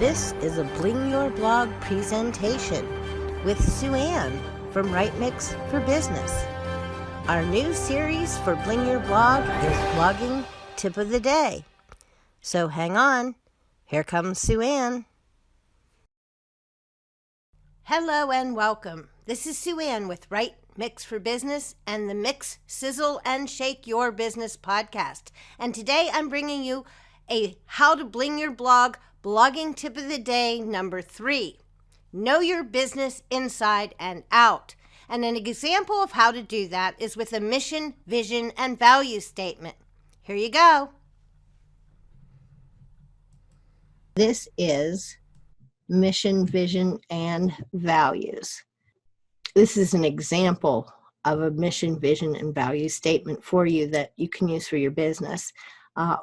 This is a Bling Your Blog presentation with Sue Ann from Right Mix for Business. Our new series for Bling Your Blog is Blogging Tip of the Day. So hang on, here comes Sue Ann. Hello and welcome. This is Sue Ann with Right Mix for Business and the Mix, Sizzle, and Shake Your Business podcast. And today I'm bringing you a How to Bling Your Blog Blogging Tip of the Day number 3. Know your business inside and out. And an example of how to do that is with a mission, vision, and value statement. Here you go. This is mission, vision, and values. This is an example of a mission, vision, and value statement for you that you can use for your business.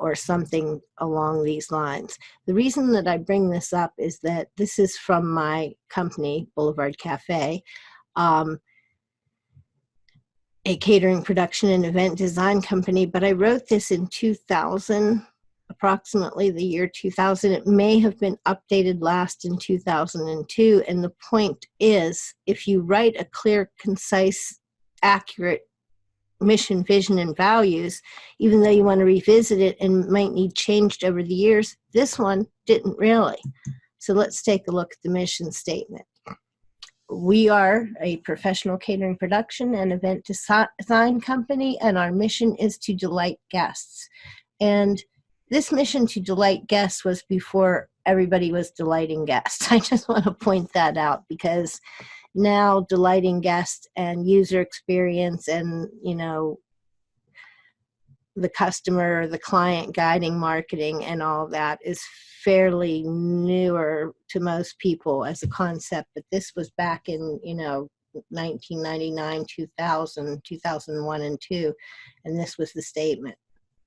Or something along these lines. The reason that I bring this up is that this is from my company, Boulevard Cafe, a catering, production, and event design company, but I wrote this in 2000, approximately the year 2000. It may have been updated last in 2002, and the point is, if you write a clear, concise, accurate mission, vision, and values, even though you want to revisit it and might need changed over the years, this one didn't really. So let's take a look at the mission statement. We are a professional catering, production, and event design company, and our mission is to delight guests. And this mission to delight guests was before everybody was delighting guests. I just want to point that out, because now delighting guests and user experience and, the customer, the client guiding marketing and all that is fairly newer to most people as a concept. But this was back in, 1999, 2000, 2001, and 2. And this was the statement.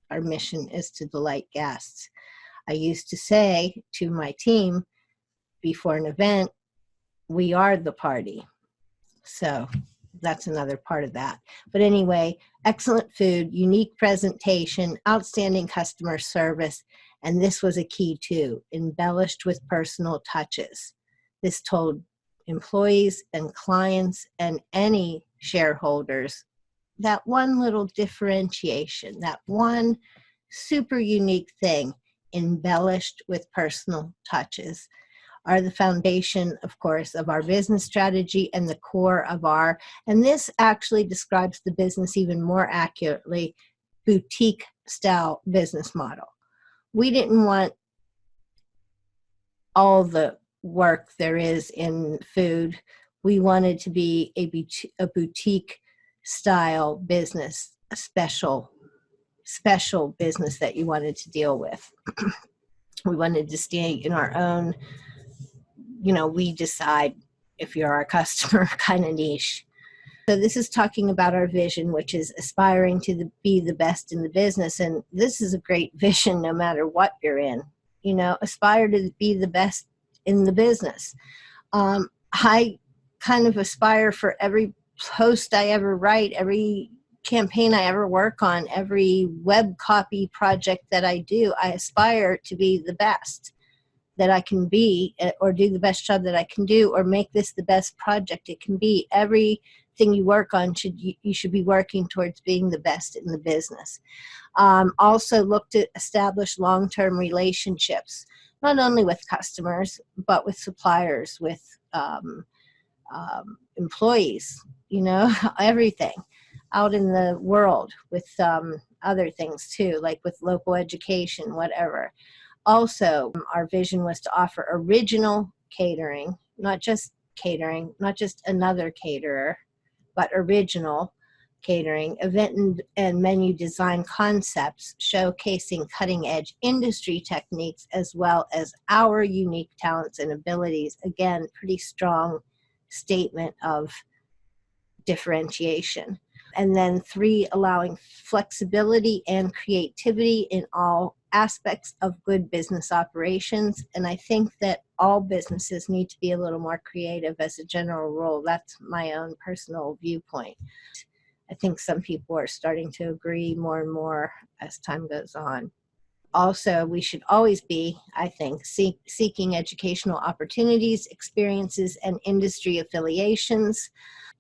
Our mission is to delight guests. I used to say to my team before an event, we are the party. So that's another part of that. But anyway, excellent food, unique presentation, outstanding customer service, and this was a key too, embellished with personal touches. This told employees and clients and any shareholders that one little differentiation, that one super unique thing, embellished with personal touches, are the foundation, of course, of our business strategy and the core of and this actually describes the business even more accurately, boutique style business model. We didn't want all the work there is in food. We wanted to be a boutique style business, a special business that you wanted to deal with. We wanted to stay in our own, we decide if you're our customer kind of niche. So this is talking about our vision, which is aspiring to be the best in the business. And this is a great vision no matter what you're in. Aspire to be the best in the business. I kind of aspire for every post I ever write, every campaign I ever work on, every web copy project that I do, I aspire to be the best that I can be, or do the best job that I can do, or make this the best project it can be. Everything you work on, you should be working towards being the best in the business. Also look to establish long-term relationships, not only with customers, but with suppliers, with employees, everything out in the world, with other things too, like with local education, whatever. Also, our vision was to offer original catering, not just another caterer, but original catering, event and menu design concepts showcasing cutting-edge industry techniques as well as our unique talents and abilities. Again, pretty strong statement of differentiation. And then 3, allowing flexibility and creativity in all aspects of good business operations. And I think that all businesses need to be a little more creative as a general rule. That's my own personal viewpoint. I think some people are starting to agree more and more as time goes on. Also, we should always be, I think, seeking educational opportunities, experiences, and industry affiliations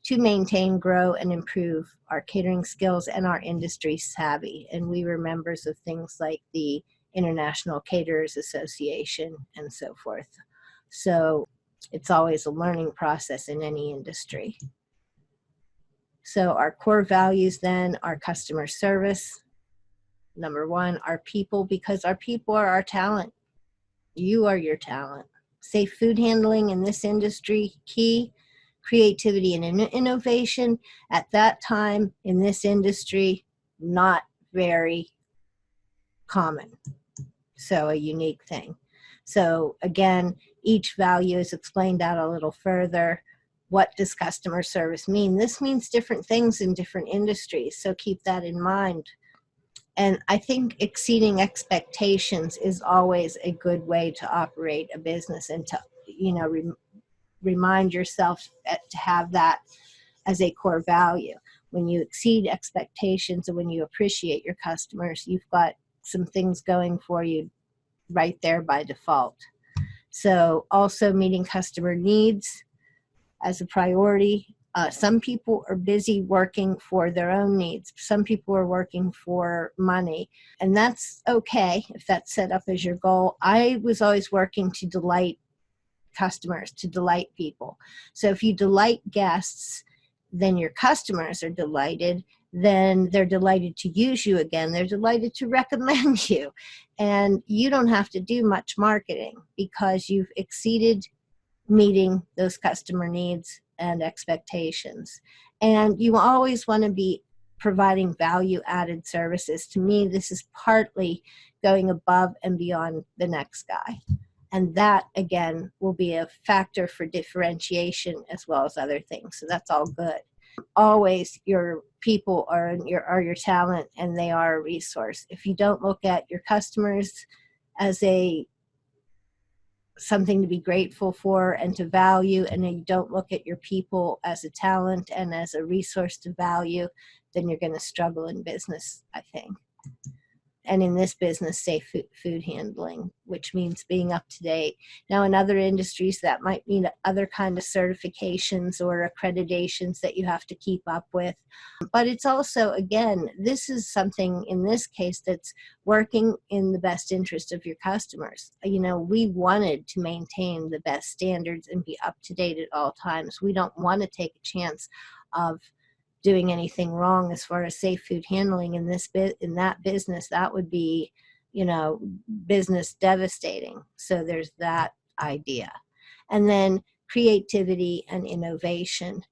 to maintain, grow, and improve our catering skills and our industry savvy. And we were members of things like the International Caterers Association and so forth. So it's always a learning process in any industry. So our core values then are customer service. Number one, our people, because our people are our talent. You are your talent. Safe food handling in this industry, key. Creativity and innovation at that time in this industry, not very common. So a unique thing. So again, each value is explained out a little further. What does customer service mean? This means different things in different industries, so keep that in mind. And I think exceeding expectations is always a good way to operate a business and to, remind yourself to have that as a core value. When you exceed expectations and when you appreciate your customers, you've got some things going for you right there by default. So also meeting customer needs as a priority. Some people are busy working for their own needs. Some people are working for money, and that's okay if that's set up as your goal. I was always working to delight customers, to delight people. So if you delight guests, then your customers are delighted, then they're delighted to use you again, they're delighted to recommend you. And you don't have to do much marketing because you've exceeded meeting those customer needs and expectations. And you always want to be providing value added services. To me, this is partly going above and beyond the next guy. And that, again, will be a factor for differentiation as well as other things. So that's all good. Always your people are your talent, and they are a resource. If you don't look at your customers as something to be grateful for and to value, and you don't look at your people as a talent and as a resource to value, then you're going to struggle in business, I think. And in this business, safe food handling, which means being up to date. Now, in other industries, that might mean other kind of certifications or accreditations that you have to keep up with. But it's also, again, this is something in this case that's working in the best interest of your customers. We wanted to maintain the best standards and be up to date at all times. We don't want to take a chance of doing anything wrong as far as safe food handling in that business. That would be, business devastating. So there's that idea. And then creativity and innovation.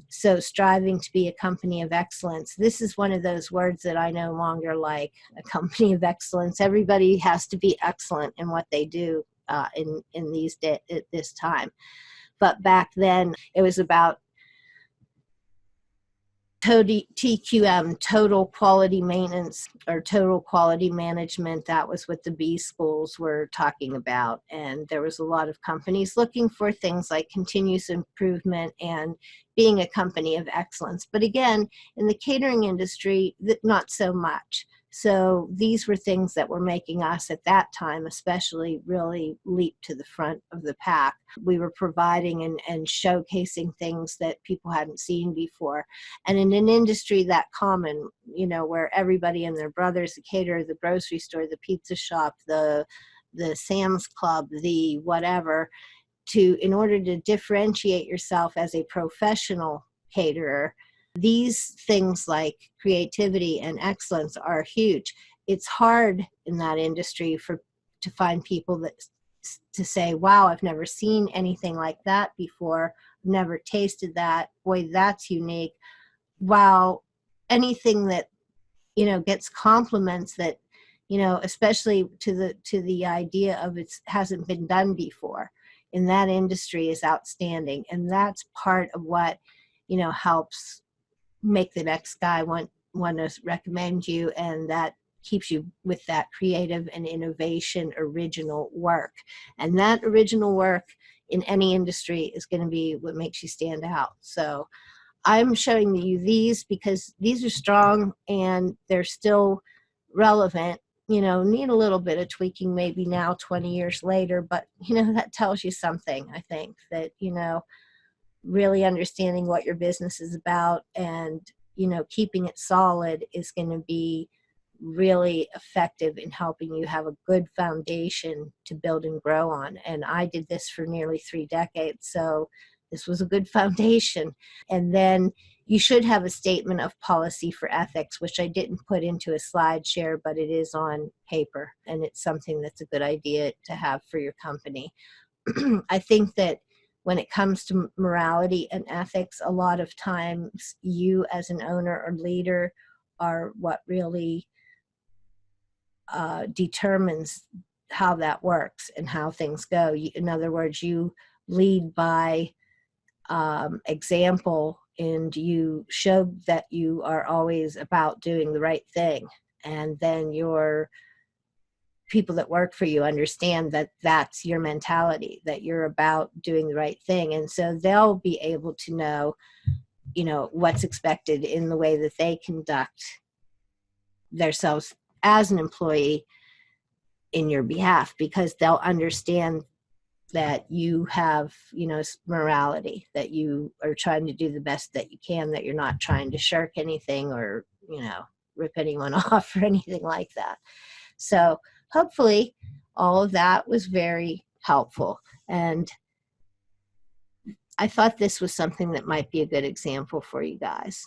So striving to be a company of excellence. This is one of those words that I no longer like, a company of excellence. Everybody has to be excellent in what they do in this time. But back then it was about TQM, total quality maintenance or total quality management. That was what the B schools were talking about. And there was a lot of companies looking for things like continuous improvement and being a company of excellence. But again, in the catering industry, not so much. So these were things that were making us at that time especially really leap to the front of the pack. We were providing and showcasing things that people hadn't seen before. And in an industry that common, where everybody and their brothers, the caterer, the grocery store, the pizza shop, the Sam's Club, the whatever, in order to differentiate yourself as a professional caterer, these things like creativity and excellence are huge. It's hard in that industry to find people to say, wow, I've never seen anything like that before. I've never tasted that. Boy, that's unique. Wow, anything that, gets compliments that, especially to the idea of it hasn't been done before in that industry is outstanding. And that's part of what, helps make the next guy want to recommend you, and that keeps you with that creative and innovation original work. And that original work in any industry is going to be what makes you stand out. So I'm showing you these because these are strong and they're still relevant need a little bit of tweaking maybe now 20 years later, but that tells you something. I think that really understanding what your business is about and keeping it solid is going to be really effective in helping you have a good foundation to build and grow on. And I did this for nearly 3 decades, so this was a good foundation. And then you should have a statement of policy for ethics, which I didn't put into a slide share, but it is on paper, and it's something that's a good idea to have for your company. I think that when it comes to morality and ethics, a lot of times you as an owner or leader are what really determines how that works and how things go. In other words, you lead by example, and you show that you are always about doing the right thing. And then your people that work for you understand that that's your mentality, that you're about doing the right thing. And so they'll be able to know, what's expected in the way that they conduct themselves as an employee in your behalf, because they'll understand that you have, morality, that you are trying to do the best that you can, that you're not trying to shirk anything or, rip anyone off or anything like that. So hopefully all of that was very helpful. And I thought this was something that might be a good example for you guys.